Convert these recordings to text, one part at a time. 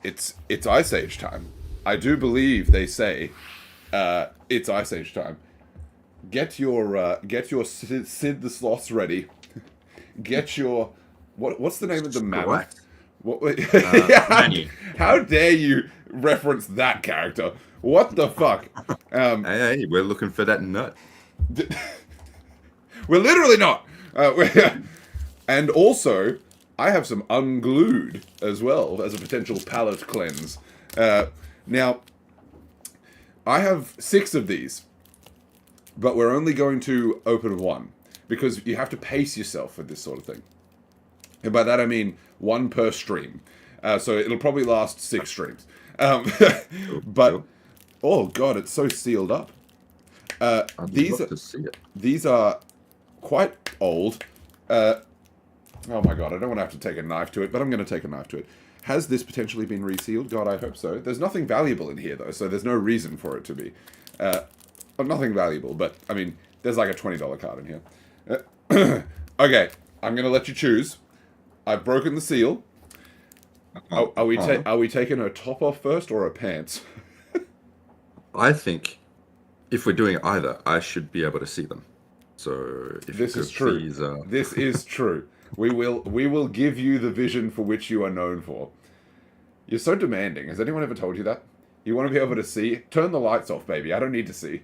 it's Ice Age time. I do believe they say it's Ice Age time. Get your Sid the Sloth ready. Get your what's the name of the mammoth? What? Yeah, Menu. how dare you reference that character? What the fuck? Hey, we're looking for that nut. We're literally not. And also, I have some Unglued as well as a potential palate cleanse. Now, I have 6 of these, but we're only going to open 1 because you have to pace yourself with this sort of thing. And by that I mean 1 per stream. So it'll probably last 6 streams. But oh god, it's so sealed up. These are quite old. Oh my god, I don't want to have to take a knife to it, but I'm going to take a knife to it. Has this potentially been resealed? God, I hope so. There's nothing valuable in here, though, so there's no reason for it to be. Nothing valuable, but, I mean, there's like a $20 card in here. Okay, I'm going to let you choose. I've broken the seal. Are we taking her top off first or her pants? I think if we're doing either, I should be able to see them. So if this is true. Please, This is true. We will give you the vision for which you are known for. You're so demanding. Has anyone ever told you that? You want to be able to see? Turn the lights off, baby. I don't need to see.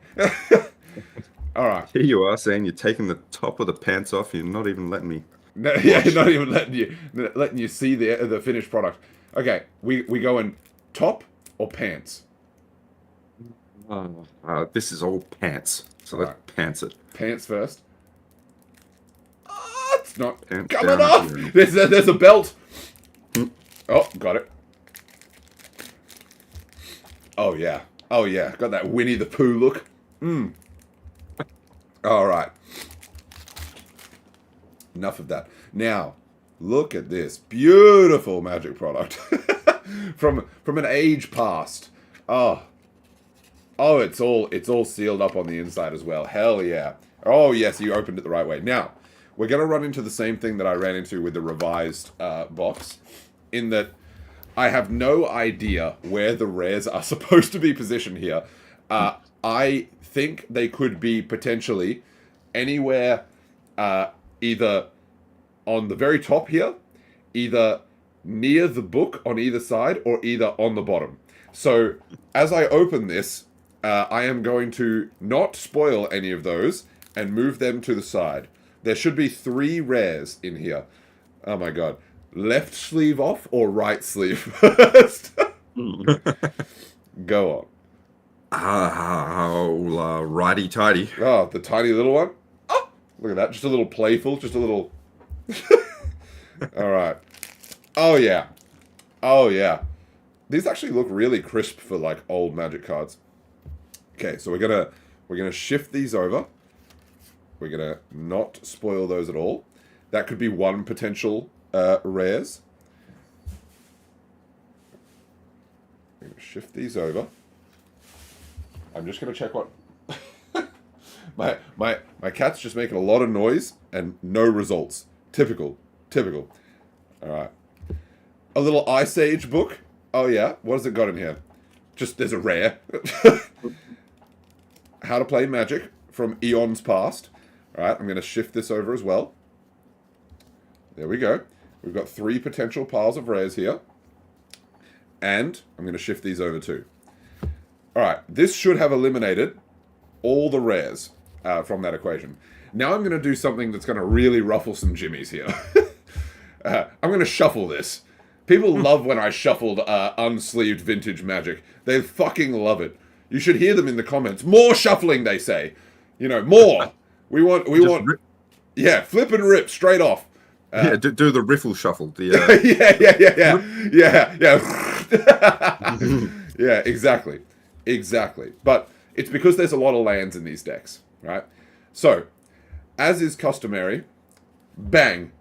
All right. Here you are saying you're taking the top of the pants off. You're not even letting me. No, yeah, not even letting you see the finished product. Okay, we going top or pants? This is all pants. So let's pants it. Pants first. Oh, it's not Pants coming down off. here. There's a belt. Oh, got it. Oh yeah. Oh yeah. Got that Winnie the Pooh look. All right. Enough of that. Now, look at this beautiful magic product from an age past. Oh, it's all sealed up on the inside as well. Hell yeah. Oh yes, you opened it the right way. Now, we're gonna run into the same thing that I ran into with the revised box, in that I have no idea where the rares are supposed to be positioned here. I think they could be potentially anywhere, either on the very top here, either near the book on either side, or either on the bottom. So, as I open this, I am going to not spoil any of those and move them to the side. There should be 3 rares in here. Oh my god. Left sleeve off or right sleeve first? Go on. Righty-tighty. Oh, the tiny little one. Oh, look at that. Just a little playful. Just a little... All right. Oh, yeah. Oh, yeah. These actually look really crisp for, like, old Magic cards. Okay, so we're gonna shift these over. We're gonna not spoil those at all. That could be 1 potential rares. I'm gonna shift these over. I'm just gonna check what my cat's just making a lot of noise and no results. Typical. All right. A little Ice Age book. Oh yeah. What has it got in here? Just there's a rare. How to play Magic from eons past. All right. I'm gonna shift this over as well. There we go. We've got 3 potential piles of rares here. And I'm going to shift these over too. Alright, this should have eliminated all the rares from that equation. Now I'm going to do something that's going to really ruffle some jimmies here. I'm going to shuffle this. People love when I shuffled unsleeved vintage Magic. They fucking love it. You should hear them in the comments. More shuffling, they say. You know, more. We want... Yeah, flip and rip, straight off. Yeah, do the riffle shuffle. The, yeah. Yeah, exactly. But it's because there's a lot of lands in these decks, right? So, as is customary, bang.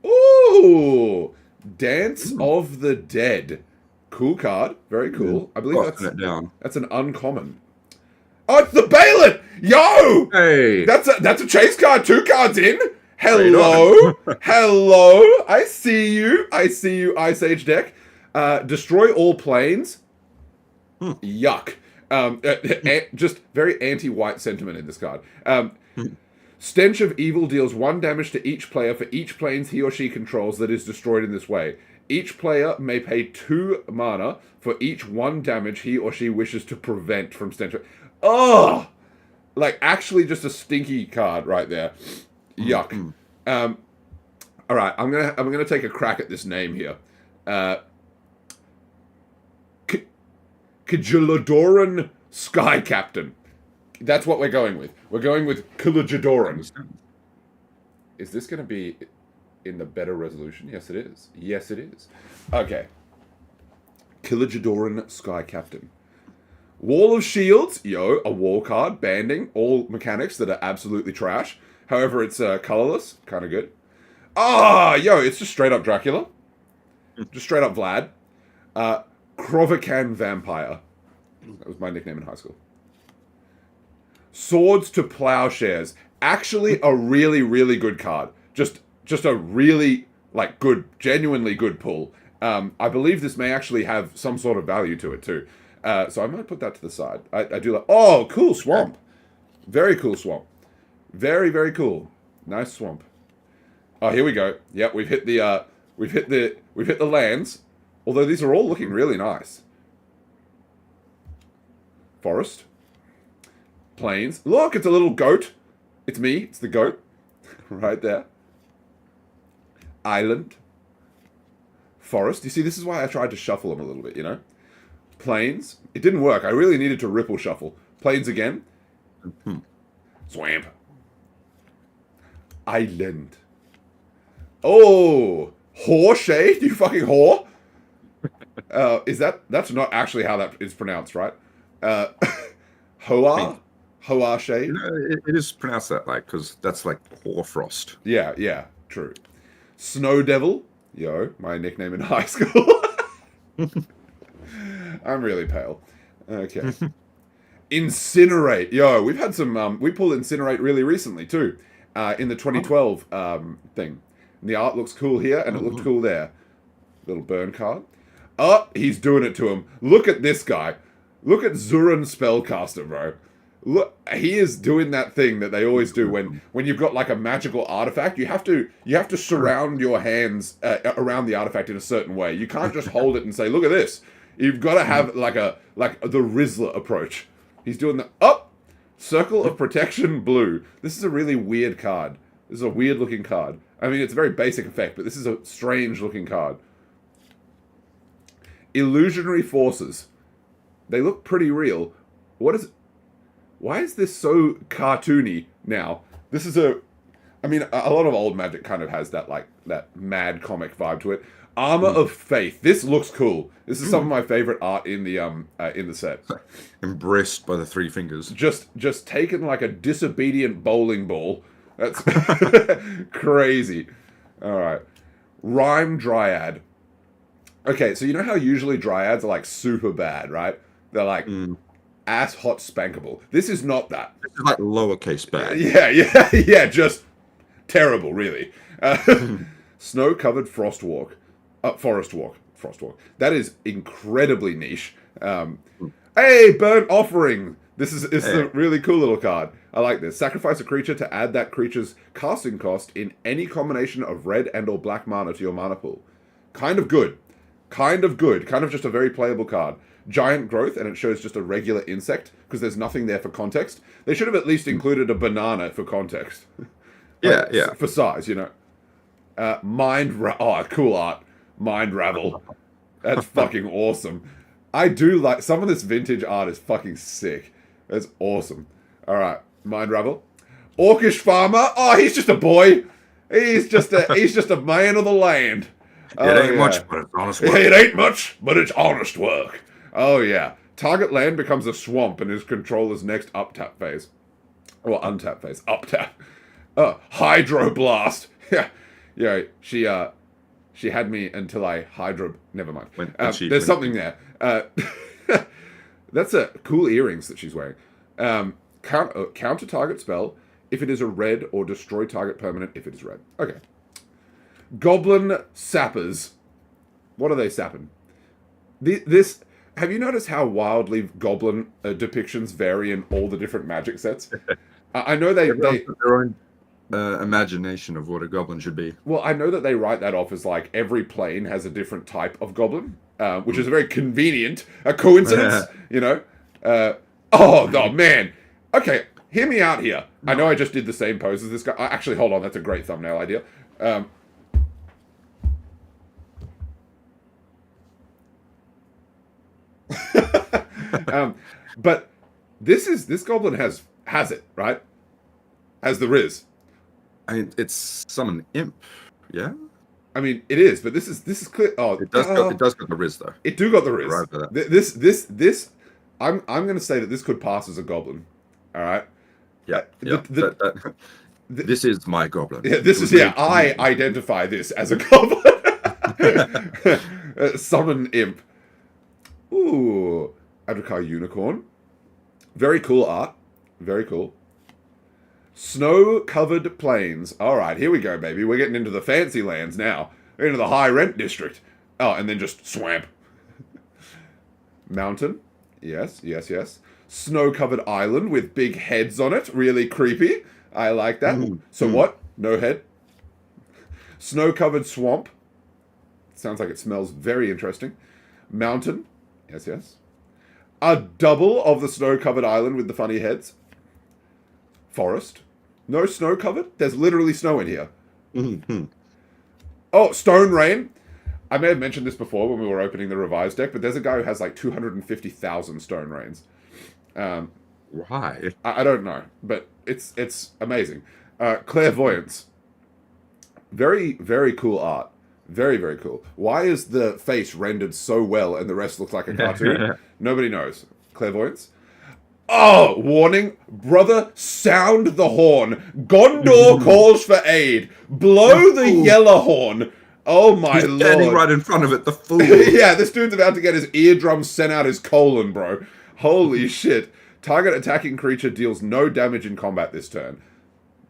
Ooh! Dance of the Dead. Cool card. Very cool. I believe that's an uncommon. Oh, it's the Balin! Yo! Hey! That's a chase card. 2 cards in. Hello. Hello. I see you, Ice Age deck. Destroy all planes. Hmm. Yuck. Just very anti-white sentiment in this card. Hmm. Stench of Evil deals 1 damage to each player for each planes he or she controls that is destroyed in this way. Each player may pay 2 mana for each 1 damage he or she wishes to prevent from Stench of... Oh! Like, actually just a stinky card right there. Yuck. Alright, I'm gonna take a crack at this name here. Kajuladoran Sky Captain. That's what we're going with. We're going with Kajuladoran. Is this going to be in the better resolution? Yes, it is. Yes, it is. Okay. Kajuladoran Sky Captain. Wall of Shields. Yo, a wall card. Banding. All mechanics that are absolutely trash. However, it's colorless. Kind of good. Ah, yo, it's just straight up Dracula. Just straight up Vlad. Krovakan Vampire. That was my nickname in high school. Swords to Plowshares. Actually, a really, really good card. Just a really, like, good, genuinely good pull. I believe this may actually have some sort of value to it, too. So I might put that to the side. I do like... Oh, cool swamp. Very cool swamp. Very, very cool. Nice swamp. Oh, here we go. Yep, we've hit the lands. Although these are all looking really nice. Forest. Plains. Look, it's a little goat. It's me. It's the goat. Right there. Island. Forest. You see, this is why I tried to shuffle them a little bit, you know? Plains. It didn't work. I really needed to ripple shuffle. Plains again. Swamp. Island. Oh! Whore shade? You fucking whore? That's not actually how that is pronounced, right? Hoa? Hoa shade? It is pronounced that like, because that's like hoarfrost. Yeah, true. Snow Devil? Yo, my nickname in high school. I'm really pale. Okay. Incinerate. Yo, we've had some, we pulled Incinerate really recently too. In the 2012 thing. And the art looks cool here, and it looked cool there. Little burn card. Oh, he's doing it to him. Look at this guy. Look at Zuran Spellcaster, bro. Look, he is doing that thing that they always do when you've got like a magical artifact. You have to surround your hands around the artifact in a certain way. You can't just hold it and say, "Look at this." You've got to have like the Rizzler approach. He's doing the Circle of Protection blue. This is a really weird card. This is a weird looking card. I mean, it's a very basic effect, but this is a strange looking card. Illusionary Forces. They look pretty real. Why is this so cartoony now? This is I mean, a lot of old Magic kind of has that, like, that mad comic vibe to it. Armor of Faith. This looks cool. This is some of my favorite art in the set. Embraced by the 3 fingers. Just taken like a disobedient bowling ball. That's crazy. All right. Rhyme Dryad. Okay, so you know how usually Dryads are like super bad, right? They're like ass hot spankable. This is not that. It's like lowercase bad. Yeah, just terrible, really. Snow-covered forest walk. That is incredibly niche. Hey, Burnt Offering. This is a really cool little card. I like this. Sacrifice a creature to add that creature's casting cost in any combination of red and or black mana to your mana pool. Kind of good. Kind of just a very playable card. Giant Growth, and it shows just a regular insect, because there's nothing there for context. They should have at least included a banana for context. Yeah. For size, you know. Cool art. Mind Ravel. That's fucking awesome. I do like... Some of this vintage art is fucking sick. That's awesome. Alright, Mind Ravel. Orcish Farmer. Oh, he's just a boy. He's just a man of the land. It ain't much, but it's honest work. It ain't much, but it's honest work. Oh, yeah. Target land becomes a swamp in his controller's next up-tap phase. Or untap phase. Up-tap. Hydroblast. Yeah, she had me until I never mind. There's something there. That's cool earrings that she's wearing. Counter target spell if it is a red, or destroy target permanent if it is red. Okay. Goblin Sappers. What are they sapping? This. Have you noticed how wildly goblin depictions vary in all the different Magic sets? I know Everyone's they got their own imagination of what a goblin should be. well, I know that they write that off as like every plane has a different type of goblin, which is a very convenient a coincidence, you know. Oh man. Okay, hear me out here. I know I just did the same pose as this guy. Actually, hold on, that's a great thumbnail idea. But this goblin has it, right? Has the Riz. It's summon imp, yeah. I mean, it is, but this is clear. Oh, It does got the Riz though. it do got the Riz. Right for that. This. I'm going to say that this could pass as a goblin. All right. Yeah. This is my goblin. Yeah, this is I identify this as a goblin. Summon imp. Ooh, Adrakar unicorn. Very cool art. Very cool. Snow-covered plains. All right, here we go, baby. We're getting into the fancy lands now. We're into the high rent district. Oh, and then just swamp. Mountain. Yes. Snow-covered island with big heads on it. Really creepy. I like that. So what? No head. Snow-covered swamp. Sounds like it smells very interesting. Mountain. Yes. A double of the snow-covered island with the funny heads. Forest. No snow covered? There's literally snow in here. Oh, Stone Rain. I may have mentioned this before when we were opening the revised deck, but there's a guy who has like 250,000 Stone Rains. Why? I don't know, but it's amazing. Clairvoyance. Very, very cool art. Very, very cool. Why is the face rendered so well and the rest looks like a cartoon? Nobody knows. Clairvoyance. Oh, warning. Brother, sound the horn. Gondor calls for aid. Blow the yellow horn. Oh my He's lord. standing right in front of it, the fool. Yeah, this dude's about to get his eardrum sent out his colon, bro. Holy shit. Target attacking creature deals no damage in combat this turn.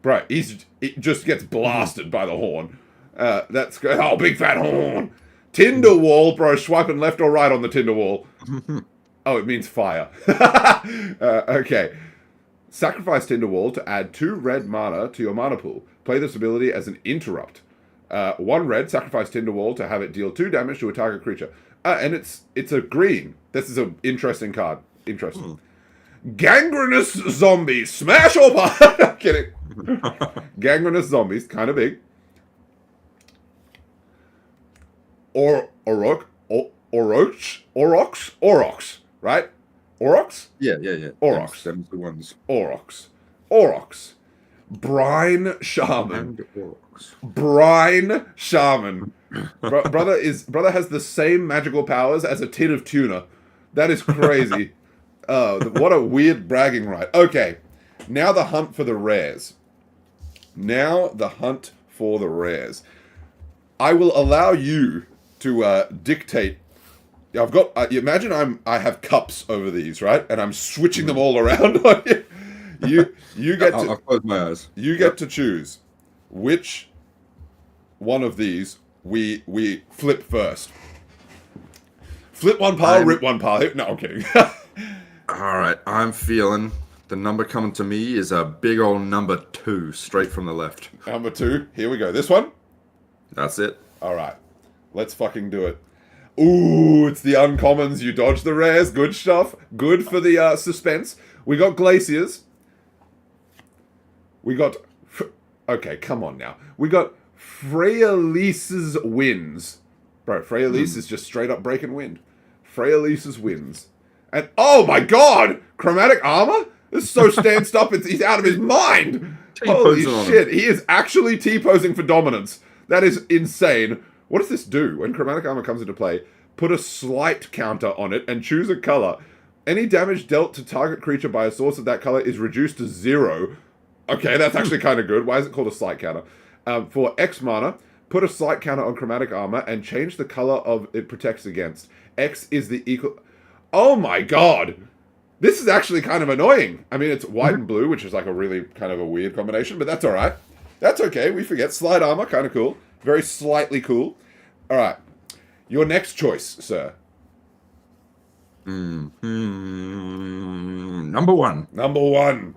Bro, it just gets blasted by the horn. That's good. Oh, big fat horn. Tinder wall, bro. Swiping left or right on the Tinder wall. Oh, it means fire. Okay. Sacrifice Tinder Wall to add 2 red mana to your mana pool. Play this ability as an interrupt. 1 red, sacrifice Tinder Wall to have it deal 2 damage to a target creature. And it's a green. This is an interesting card. Interesting. Gangrenous zombies. Smash or pop. I'm kidding. Gangrenous zombies. Kind of big. Orox, right? Orox? Yeah. Aurochs. Them's the ones. Aurochs. Brine Shaman. And Aurochs. Brine Shaman. Brother has the same magical powers as a tin of tuna. That is crazy. What a weird bragging right. Okay. Now the hunt for the rares. I will allow you to dictate. I've got. Imagine I have cups over these, right? And I'm switching them all around on you. You get to. I'll close my eyes. You get to choose which one of these we flip first. Flip one pile, rip one pile. No, I'm kidding. All right, I'm feeling the number coming to me is a big old number 2, straight from the left. Number 2. Here we go. This one. That's it. All right. Let's fucking do it. Ooh, it's the uncommons. You dodge the rares. Good stuff. Good for the suspense. We got Glaciers. We got... Okay, come on now. We got Freyalise's Winds. Bro, Freyalise is just straight up breaking wind. Freyalise's Winds. And, oh my god! Chromatic Armor? This is so stanced up, he's out of his mind! Holy shit, he is actually T-posing for dominance. That is insane. What does this do? When Chromatic Armor comes into play, put a slight counter on it and choose a color. Any damage dealt to target creature by a source of that color is reduced to 0. Okay, that's actually kind of good. Why is it called a slight counter? For X mana, put a slight counter on Chromatic Armor and change the color of it protects against. X is the equal... Oh my god! This is actually kind of annoying. I mean, it's white and blue, which is like a really kind of a weird combination, but that's alright. That's okay, we forget. Slight armor, kind of cool. Very slightly cool. Alright. Your next choice, sir. Number one. Number one.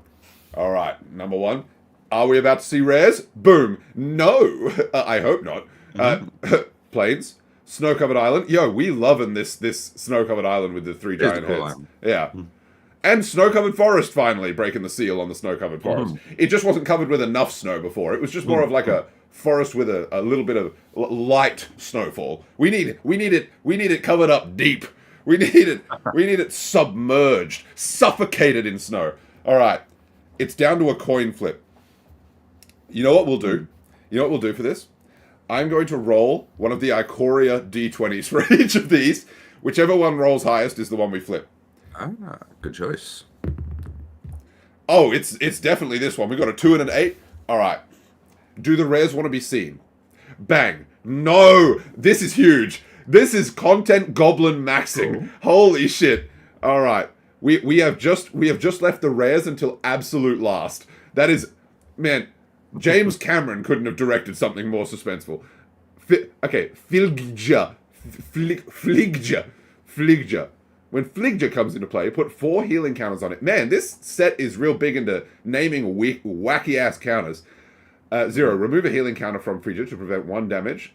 All right, number one. Are we about to see rares? Boom. No, I hope not. Plains, snow-covered island. Yo, we loving this snow-covered island with the three giant cool heads. island. Yeah. And snow-covered forest finally breaking the seal on the snow-covered forest. It just wasn't covered with enough snow before. It was just more of like a forest with a little bit of light snowfall. We need it covered up deep. We need it submerged, suffocated in snow. All right. It's down to a coin flip. You know what we'll do? You know what we'll do for this? I'm going to roll one of the Ikoria D20s for each of these. Whichever one rolls highest is the one we flip. Ah, good choice. Oh, it's definitely this one. We got a 2 and an 8. All right. Do the rares want to be seen? Bang. No! This is huge. This is content goblin maxing. Holy shit. All right. We have just left the rares until absolute last. That is, man, James Cameron couldn't have directed something more suspenseful. Okay, Fligja. When Fligja comes into play, put 4 healing counters on it. Man, this set is real big into naming wacky-ass counters. 0, remove a healing counter from Fligja to prevent 1 damage.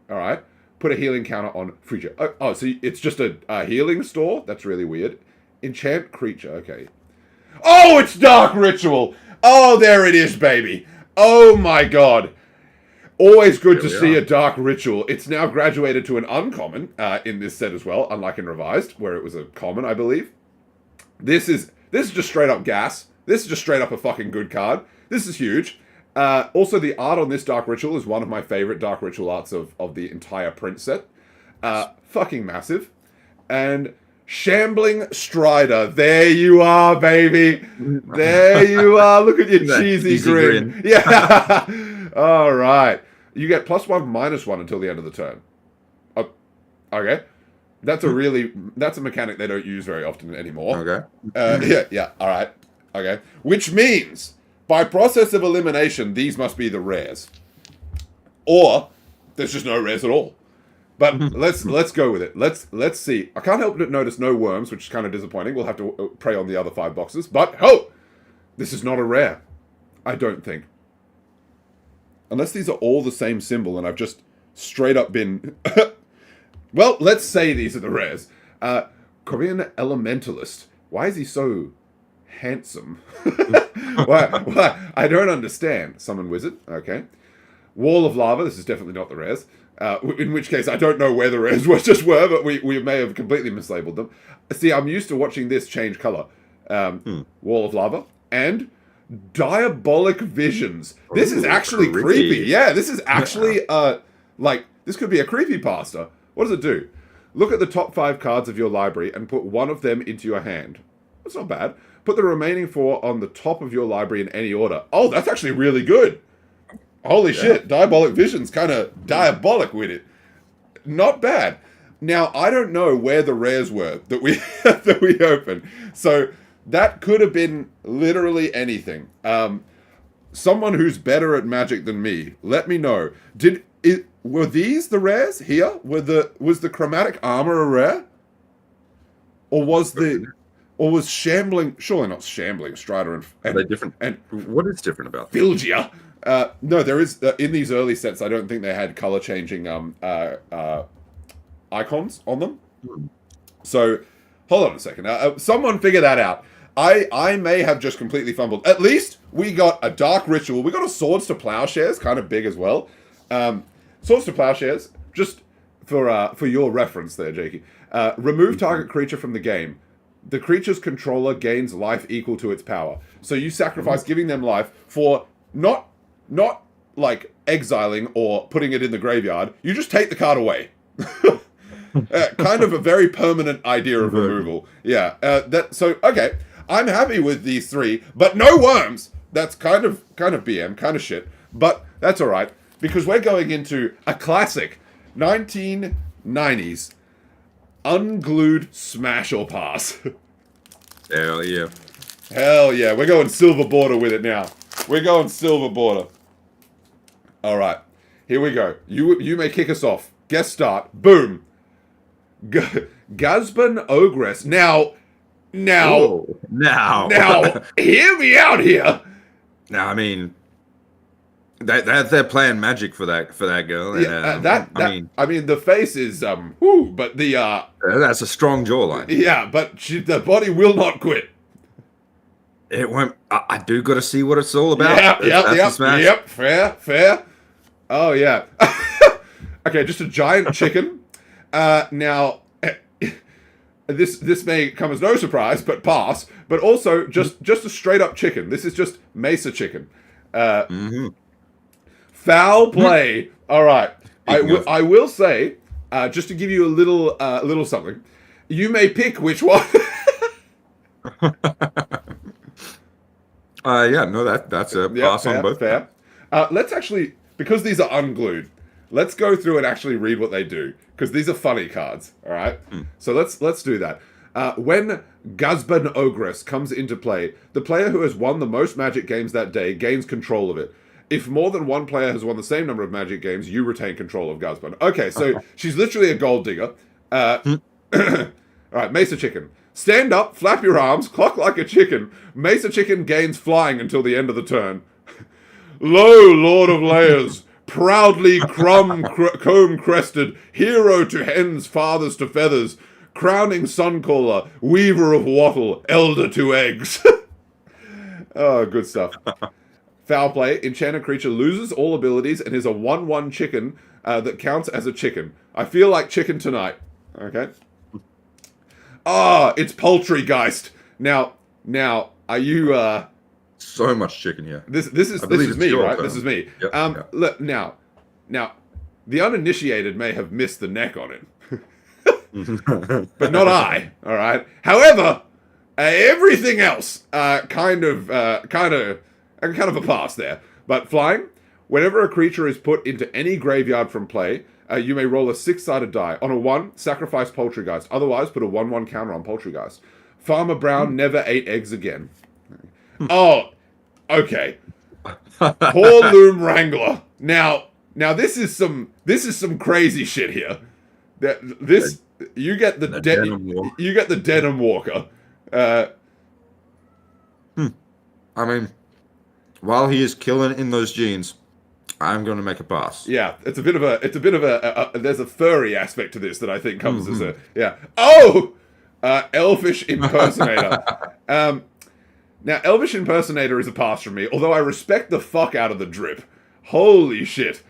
Alright. Put a healing counter on Fligja. Oh, so it's just a healing store? That's really weird. Enchant creature, okay. Oh, it's Dark Ritual! Oh, there it is, baby! Oh my god! Always good to see a Dark Ritual. It's now graduated to an uncommon in this set as well, unlike in Revised, where it was a common, I believe. This is just straight up gas. This is just straight up a fucking good card. This is huge. Also, the art on this Dark Ritual is one of my favorite Dark Ritual arts of the entire print set. Fucking massive. And Shambling Strider. There you are, baby. There you are. Look at your cheesy grin. Yeah. All right. You get +1, -1 until the end of the turn. Oh, okay. That's a mechanic they don't use very often anymore. Okay. Yeah. All right. Okay. Which means, by process of elimination, these must be the rares. Or there's just no rares at all. But let's go with it. Let's see. I can't help but notice no worms, which is kind of disappointing. We'll have to pray on the other 5 boxes. But this is not a rare. I don't think. Unless these are all the same symbol, and I've just straight up been. Well, let's say these are the rares. Korean Elementalist. Why is he so handsome? Why? I don't understand. Summon Wizard. Okay. Wall of Lava. This is definitely not the rares. In which case, I don't know where the rares were, but we may have completely mislabeled them. See, I'm used to watching this change color. Wall of Lava. And Diabolic Visions. This is actually creepy. Yeah, this is actually, this could be a creepypasta. What does it do? Look at the top 5 cards of your library and put 1 of them into your hand. That's not bad. Put the remaining 4 on the top of your library in any order. Oh, that's actually really good. Holy shit, Diabolic Vision's kind of diabolic with it. Not bad. Now, I don't know where the rares were that we that we opened. So, that could have been literally anything. Someone who's better at Magic than me, let me know. Were these the rares here? Was the chromatic armor a rare? Or was Shambling, surely not Shambling Strider and Are they different? And what is different about them? Filgia? No, there is in these early sets. I don't think they had color changing icons on them. So, hold on a second. Someone figure that out. I may have just completely fumbled. At least we got a Dark Ritual. We got a Swords to Plowshares, kind of big as well. Swords to Plowshares, just for your reference there, Jakey. Remove target creature from the game. The creature's controller gains life equal to its power. So you sacrifice giving them life for not like exiling or putting it in the graveyard. You just take the card away. Kind of a very permanent idea of removal. Yeah. Okay. I'm happy with these 3, but no worms. That's kind of BM, kind of shit. But that's all right because we're going into a classic 1990s Unglued Smash or Pass. Hell yeah. Hell yeah. We're going silver border with it now. We're going silver border. All right. Here we go. You may kick us off. Guest start. Boom. Gazban Ogress. Now, Oh, now, now, hear me out here. now, I mean, they're playing magic for that girl. And, Yeah, I mean, the face is whoo, but the that's a strong jawline. yeah, but the body will not quit. It won't. I do got to see what it's all about. Yep. Fair. Oh yeah. Okay, just a giant chicken. Now, this may come as no surprise, but pass. But also just a straight up chicken. This is just Mesa chicken. Foul play. All right. I will say, just to give you a little something, you may pick which one. Yeah, no, that's a pass on both. Fair. Let's actually, because these are unglued, let's go through and actually read what they do, because these are funny cards. All right. So let's do that. When Gazban Ogress comes into play, the player who has won the most Magic games that day gains control of it. If more than one player has won the same number of Magic games, you retain control of Gazban. Okay, so she's literally a gold digger. All right, Mesa Chicken. Stand up, flap your arms, cluck like a chicken. Mesa Chicken gains flying until the end of the turn. Lo, Lord of Layers, proudly comb-crested, hero to hens, fathers to feathers, crowning suncaller, weaver of wattle, elder to eggs. Oh, good stuff. Foul play. Enchanted creature loses all abilities and is a 1/1 chicken that counts as a chicken. I feel like chicken tonight. Okay. Ah, it's Poultrygeist. Now, are you? So much chicken here. This is me, right? This is me. Yep. Look, now, the uninitiated may have missed the neck on it, but not I. All right. However, everything else, kind of a pass there. But flying, whenever a creature is put into any graveyard from play, you may roll a 6-sided die. On a 1, sacrifice Poultrygeist. Otherwise, put a 1/1 counter on Poultrygeist. Farmer Brown never ate eggs again. Oh, okay. Poor Loom Wrangler. Now this is some crazy shit here. You get the Denim Walker. I mean, while he is killing in those jeans, I'm going to make a pass. Yeah, it's a bit of a there's a furry aspect to this that I think comes as a Oh, Elvish Impersonator. Now, Elvish Impersonator is a pass from me, although I respect the fuck out of the drip. Holy shit.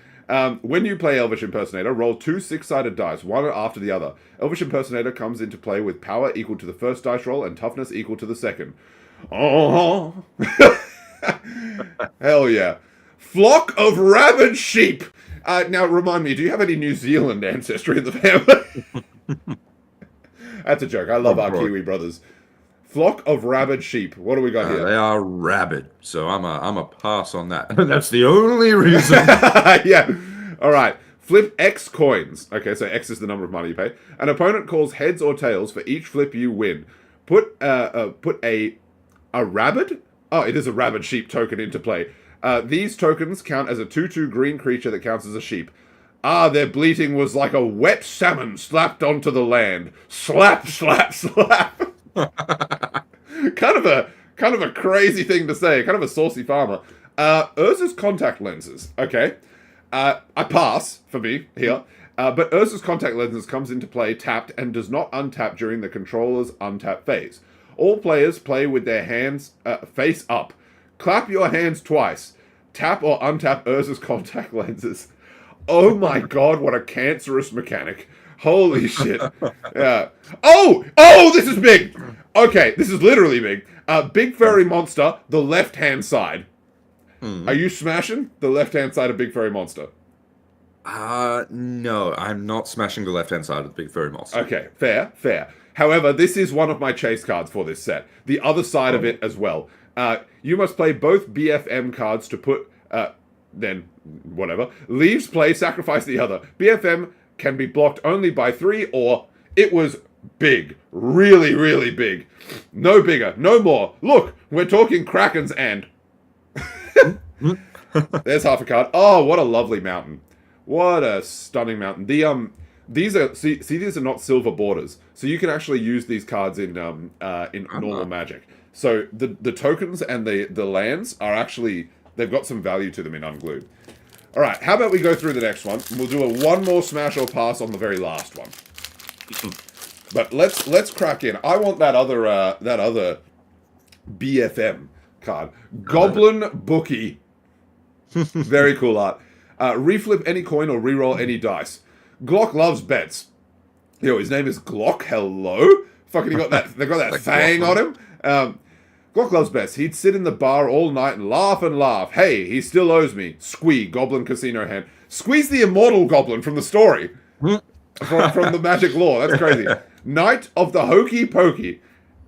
When you play Elvish Impersonator, roll 2 6-sided dice, one after the other. Elvish Impersonator comes into play with power equal to the first dice roll and toughness equal to the second. Oh, hell yeah. Flock of rabid sheep. Now, remind me, do you have any New Zealand ancestry in the family? That's a joke. I love our Kiwi brothers. Flock of rabid sheep. What do we got here? They are rabid, so I'm a pass on that. That's the only reason. Yeah. All right. Flip X coins. Okay, so X is the number of money you pay. An opponent calls heads or tails for each flip you win. Put a rabid? Oh, it is a rabid sheep token into play. These tokens count as a 2/2 green creature that counts as a sheep. Their bleating was like a wet salmon slapped onto the land. Slap, slap, slap. kind of a crazy thing to say. Kind of a saucy farmer. Urza's contact lenses. Okay. I pass for me here. But Urza's contact lenses comes into play tapped and does not untap during the controller's untap phase. All players play with their hands face up. Clap your hands twice. Tap or untap Urza's contact lenses. Oh my god, what a cancerous mechanic. Holy shit. Yeah. Oh, this is big. Okay, this is literally big. Big Furry Monster, the left-hand side. Are you smashing the left-hand side of Big Furry Monster? No, I'm not smashing the left-hand side of the Big Furry Monster. Okay, fair. However, this is one of my chase cards for this set. The other side of it as well. You must play both BFM cards to put, then, whatever. Leaves play, sacrifice the other. BFM can be blocked only by 3, or it was big. Really, really big. No bigger, no more. Look, we're talking Krakens and... There's half a card. Oh, what a lovely mountain. What a stunning mountain. these are these are not silver borders, so you can actually use these cards in normal Magic. So the tokens and the lands are actually, they've got some value to them in Unglued. All right, how about we go through the next one? We'll do one more smash or pass on the very last one. But let's crack in. I want that other BFM card, Goblin Bookie. Very cool art. Reflip any coin or reroll any dice. Glock loves bets. Yo, his name is Glock. Hello, fucking, he got that. They got that fang on him. Glock loves bets. He'd sit in the bar all night and laugh. Hey, he still owes me. Squee, Goblin Casino hand. Squeeze the immortal Goblin from the story. from the Magic lore. That's crazy. Knight of the Hokey Pokey.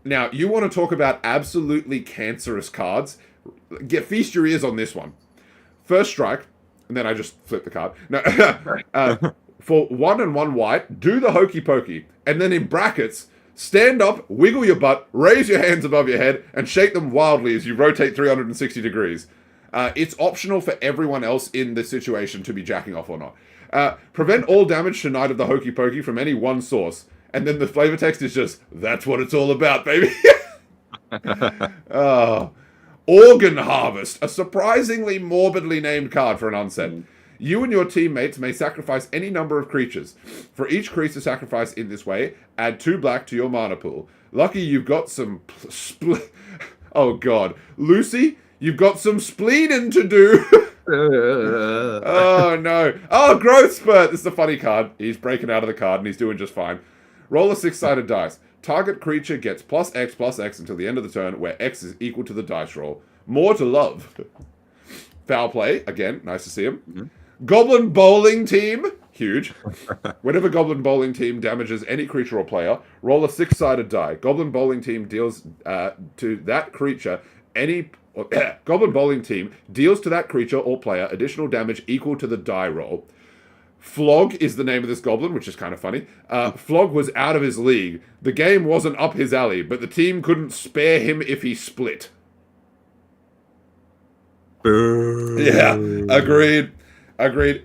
Now, you want to talk about absolutely cancerous cards? Feast your ears on this one. First strike, and then I just flip the card. No, for 1 and 1 white, do the Hokey Pokey, and then in brackets, stand up, wiggle your butt, raise your hands above your head, and shake them wildly as you rotate 360 degrees. It's optional for everyone else in the situation to be jacking off or not. Prevent all damage to Knight of the Hokey Pokey from any one source. And then the flavor text is just, that's what it's all about, baby. Organ Harvest, a surprisingly morbidly named card for an unset. You and your teammates may sacrifice any number of creatures. For each creature sacrificed in this way, add 2 black to your mana pool. Lucky you've got some... oh, God. Lucy, you've got some spleening to do. Oh, no. Oh, Growth Spurt. This is a funny card. He's breaking out of the card, and he's doing just fine. Roll a 6-sided dice. Target creature gets +X until the end of the turn, where X is equal to the dice roll. More to love. Foul play. Again, nice to see him. Mm-hmm. Goblin Bowling Team. Huge. Whenever Goblin Bowling Team damages any creature or player, roll a 6-sided die. Goblin Bowling Team deals to that creature any... Goblin Bowling Team deals to that creature or player additional damage equal to the die roll. Flog is the name of this goblin, which is kind of funny. Flog was out of his league. The game wasn't up his alley, but the team couldn't spare him if he split. Boo. Yeah, agreed.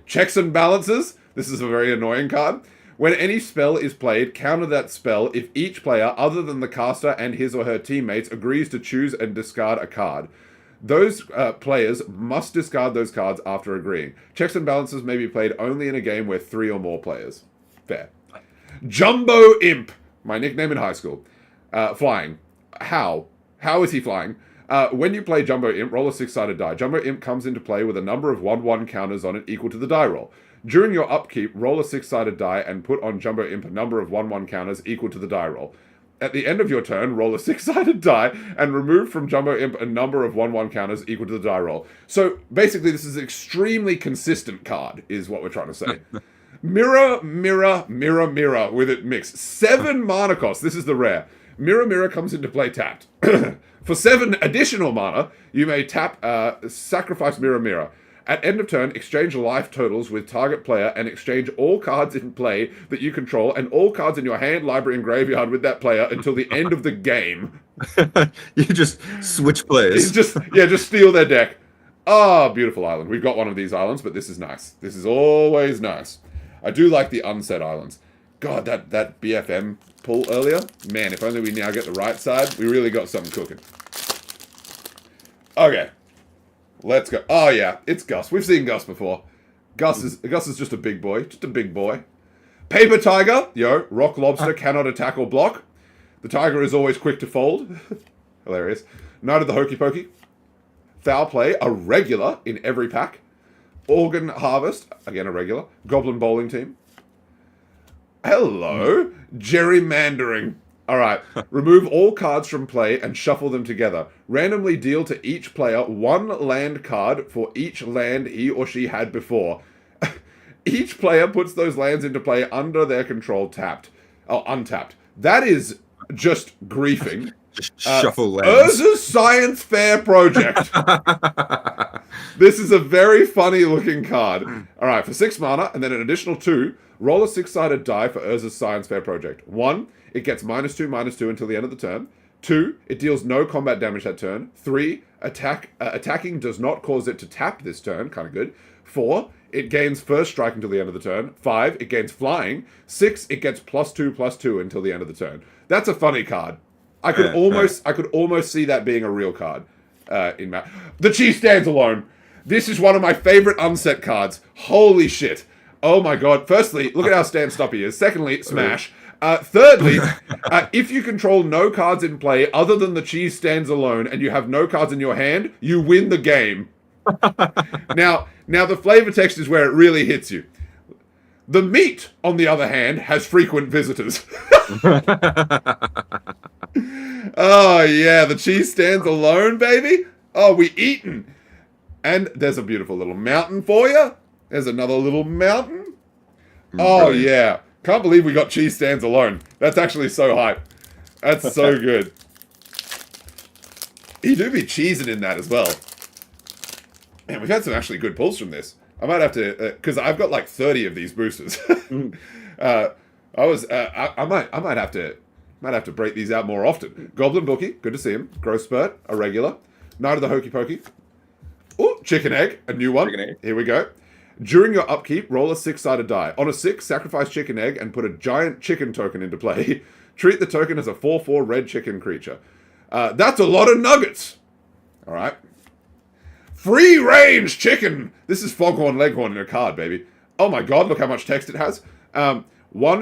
Checks and balances. This is a very annoying card. When any spell is played, counter that spell if each player, other than the caster and his or her teammates, agrees to choose and discard a card. Those players must discard those cards after agreeing. Checks and balances may be played only in a game where 3 or more players. Fair. Jumbo Imp. My nickname in high school. Flying. How? How is he flying? When you play Jumbo Imp, roll a 6-sided die. Jumbo Imp comes into play with a number of 1/1 counters on it equal to the die roll. During your upkeep, roll a 6-sided die and put on Jumbo Imp a number of 1/1 counters equal to the die roll. At the end of your turn, roll a 6-sided die and remove from Jumbo Imp a number of 1/1 counters equal to the die roll. So basically, this is an extremely consistent card, is what we're trying to say. Mirror, mirror, mirror, mirror with it mixed. 7 mana cost. This is the rare. Mirror, mirror comes into play tapped. For 7 additional mana, you may tap sacrifice mirror, mirror. At end of turn, exchange life totals with target player and exchange all cards in play that you control and all cards in your hand, library, and graveyard with that player until the end of the game. You just switch players. Just steal their deck. Ah, beautiful island. We've got one of these islands, but this is nice. This is always nice. I do like the unset islands. God, that BFM pull earlier. Man, if only we now get the right side, we really got something cooking. Okay. Let's go. Oh, yeah. It's Gus. We've seen Gus before. Gus is just a big boy. Just a big boy. Paper Tiger. Yo, Rock Lobster cannot attack or block. The Tiger is always quick to fold. Hilarious. Knight of the Hokey Pokey. Foul Play. A regular in every pack. Organ Harvest. Again, a regular. Goblin Bowling Team. Hello. Gerrymandering. Alright, remove all cards from play and shuffle them together. Randomly deal to each player 1 land card for each land he or she had before. Each player puts those lands into play under their control untapped. That is just griefing. Just shuffle lands. Urza's Science Fair Project. This is a very funny looking card. Alright, for 6 mana and then an additional 2, roll a 6-sided die for Urza's Science Fair Project. 1, it gets -2/-2 until the end of the turn. 2, it deals no combat damage that turn. 3, attacking does not cause it to tap this turn. Kind of good. 4, it gains first strike until the end of the turn. 5, it gains flying. 6, it gets +2/+2 until the end of the turn. That's a funny card. I could almost see that being a real card in Magic. The Chi stands alone. This is one of my favorite unset cards. Holy shit. Oh my god. Firstly, look at how stand up he is. Secondly, smash. Thirdly, if you control no cards in play other than the Chi stands alone and you have no cards in your hand, you win the game. Now the flavor text is where it really hits you. The meat, on the other hand, has frequent visitors. Oh, yeah, the cheese stands alone, baby. Oh, we eatin'. And there's a beautiful little mountain for you. There's another little mountain. Oh, brilliant. Yeah. Can't believe we got cheese stands alone. That's actually so hype. That's so good. You do be cheesing in that as well. Man, we've had some actually good pulls from this. I might have to, because I've got like 30 of these boosters. I might have to break these out more often. Goblin Bookie, good to see him. Growth Spurt, a regular. Knight of the Hokey Pokey. Oh, Chicken Egg, a new one. Chicken Egg. Here we go. During your upkeep, roll a 6-sided die. On a 6, sacrifice Chicken Egg and put a giant chicken token into play. Treat the token as a 4/4 red chicken creature. That's a lot of nuggets. All right. Free range chicken. This is Foghorn Leghorn in a card, baby. Oh my god, look how much text it has. 1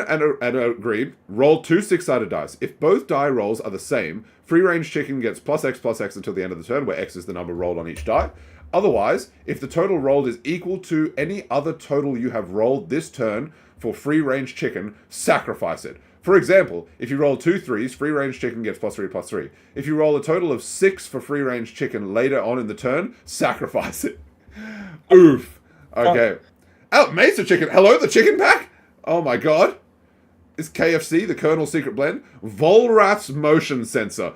and a green. Roll 2 6-sided dice. If both die rolls are the same, free range chicken gets +X/+X until the end of the turn, where X is the number rolled on each die. Otherwise, if the total rolled is equal to any other total you have rolled this turn for free range chicken, sacrifice it. For example, if you roll 2 3s, free range chicken gets +3/+3. If you roll a total of 6 for free range chicken later on in the turn, sacrifice it. Oof. Okay. Oh, Mesa Chicken. Hello, the chicken pack? Oh my god. Is KFC, the Colonel's Secret Blend? Volrath's Motion Sensor.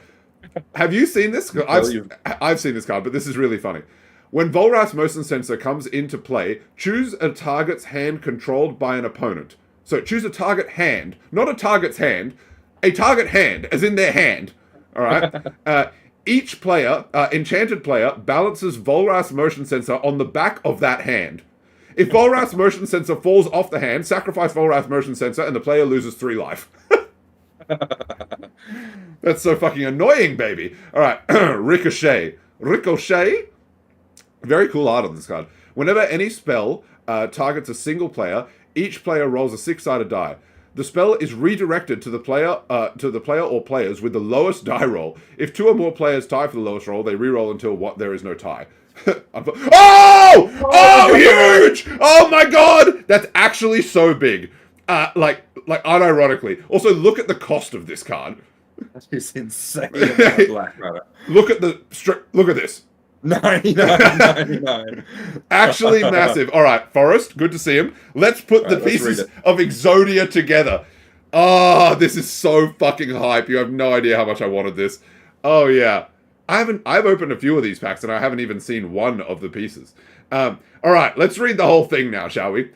Have you seen this? I've seen this card, but this is really funny. When Volrath's Motion Sensor comes into play, choose a target's hand controlled by an opponent. So choose a target hand, not a target's hand, a target hand, as in their hand. All right. Each player, enchanted player, balances Volrath's Motion Sensor on the back of that hand. If Volrath's Motion Sensor falls off the hand, sacrifice Volrath's Motion Sensor, and the player loses 3 life. That's so fucking annoying, baby. All right. Ricochet. Ricochet. Very cool art on this card. Whenever any spell targets a single player, each player rolls a 6-sided die. The spell is redirected to the player or players with the lowest die roll. If 2 or more players tie for the lowest roll, they reroll until there is no tie. Oh, huge! Oh my god, that's actually so big. Like unironically. Also, look at the cost of this card. That is insane. Black Rider. Look at this. 99. Actually massive. All right, Forrest, good to see him. Let's put the pieces of Exodia together. Oh, this is so fucking hype. You have no idea how much I wanted this. Oh yeah. I've opened a few of these packs and I haven't even seen one of the pieces. All right, let's read the whole thing now, shall we?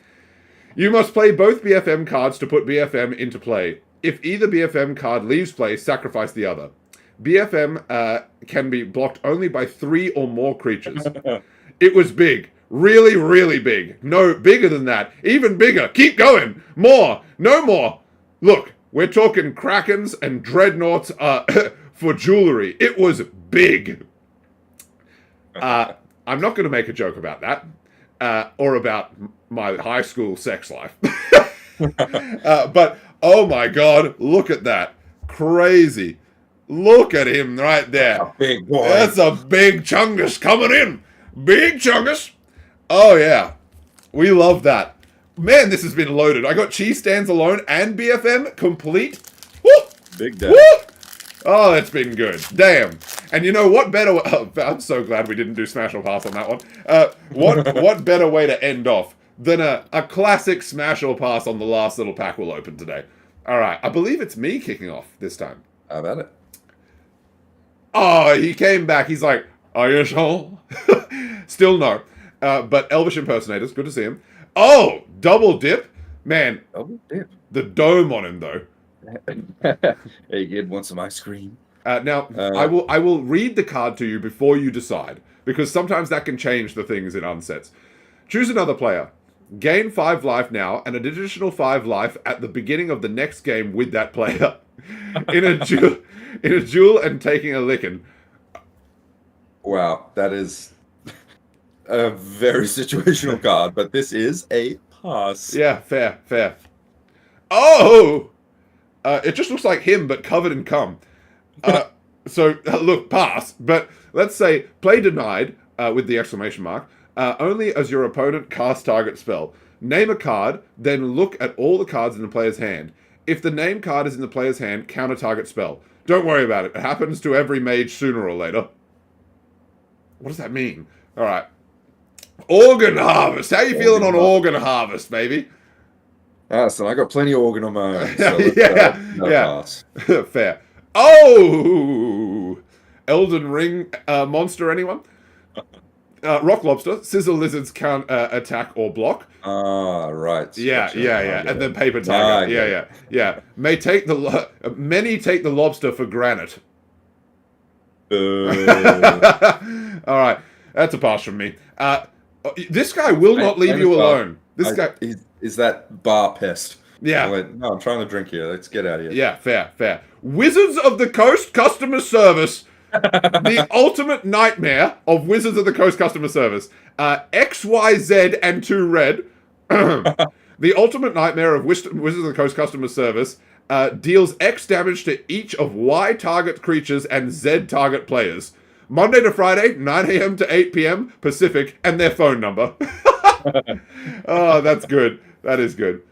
You must play both BFM cards to put BFM into play. If either BFM card leaves play, sacrifice the other. BFM can be blocked only by 3 or more creatures. It was big. Really, really big. No, bigger than that. Even bigger. Keep going. More. No more. Look, we're talking Krakens and Dreadnoughts for jewelry. It was big. I'm not going to make a joke about that. Or about my high school sex life. But, oh my god, look at that. Crazy. Look at him right there. That's a big boy. That's a big chungus coming in. Big chungus. Oh, yeah. We love that. Man, this has been loaded. I got cheese stands alone and BFM complete. Woo! Big day. Woo! Oh, that's been good. Damn. And you know what better... Oh, I'm so glad we didn't do Smash or Pass on that one. What better way to end off than a classic Smash or Pass on the last little pack we'll open today. All right. I believe it's me kicking off this time. How about it? Oh, he came back. He's like, are you sure? Still no. But Elvish Impersonators, good to see him. Oh, double dip. Man, Double dip. The dome on him, though. Hey, kid, want some ice cream? Now, I will read the card to you before you decide, because sometimes that can change the things in unsets. Choose another player. Gain 5 life now, and an additional 5 life at the beginning of the next game with that player. in a duel and taking a licking. Wow, that is a very situational card, but this is a pass. Yeah, fair. Oh! It just looks like him, but covered in cum. So, look, pass. But let's say, play denied, with the exclamation mark, only as your opponent casts target spell. Name a card, then look at all the cards in the player's hand. If the name card is in the player's hand, counter target spell. Don't worry about it. It happens to every mage sooner or later. What does that mean? Alright. Organ Harvest. How you feeling on Organ Harvest, baby? So I got plenty of organ on my own. So yeah. Pass. Fair. Oh! Elden Ring monster, anyone? Rock Lobster, Scissor Lizards can't attack or block. Right. Yeah, Gotcha. And then Paper Tiger. Yeah. Many take the lobster for granite. All right, that's a pass from me. This guy will not leave you alone. This guy is that bar pest. Yeah. No, I'm trying to drink here. Let's get out of here. Yeah, fair. Wizards of the Coast customer service. The ultimate nightmare of Wizards of the Coast customer service. XYZ and 2 red. The ultimate nightmare of Wizards of the Coast customer service deals X damage to each of Y target creatures and Z target players. Monday to Friday, 9 a.m. to 8 p.m. Pacific, and their phone number. Oh, that's good. That is good.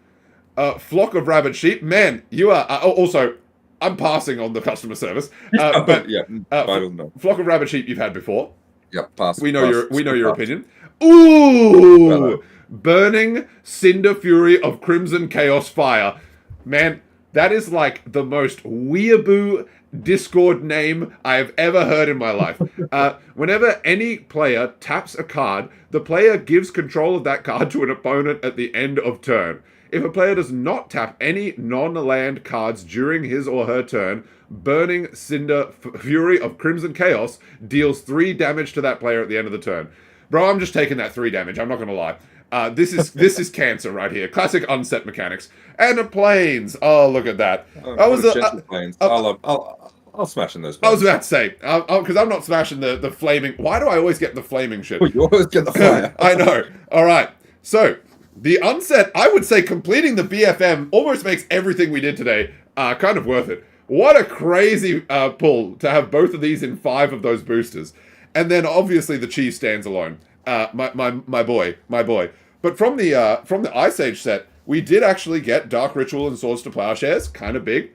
Flock of Rabid Sheep. Man, you are... also, I'm passing on the customer service. But Flock of Rabid Sheep you've had before. Yep, pass. We know your opinion. Ooh! Burning Cinder Fury of Crimson Chaos Fire. Man, that is like the most weeaboo Discord name I have ever heard in my life. Whenever any player taps a card, the player gives control of that card to an opponent at the end of turn. If a player does not tap any non-land cards during his or her turn, Burning Cinder Fury of Crimson Chaos deals 3 damage to that player at the end of the turn. Bro, I'm just taking that 3 damage, I'm not going to lie. This is cancer right here. Classic unset mechanics. And the planes. Oh, look at that. Planes. I'll smash in those planes. I was about to say, because I'm not smashing the flaming... Why do I always get the flaming shit? You always get the fire. I know. All right. So, the unset, I would say completing the BFM almost makes everything we did today kind of worth it. What a crazy pull to have both of these in 5 of those boosters. And then obviously the cheese stands alone. My boy. But from the Ice Age set, we did actually get Dark Ritual and Swords to Plowshares. Kind of big.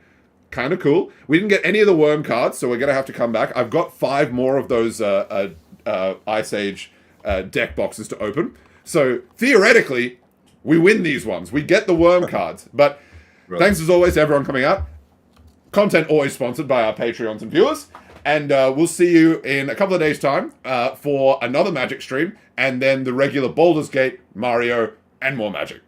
Kind of cool. We didn't get any of the Worm cards, so we're going to have to come back. I've got 5 more of those Ice Age deck boxes to open. So, theoretically, we win these ones. We get the Worm cards. But thanks as always to everyone coming out. Content always sponsored by our Patreons and viewers. And we'll see you in a couple of days' time for another Magic stream. And then the regular Baldur's Gate, Mario, and more Magic.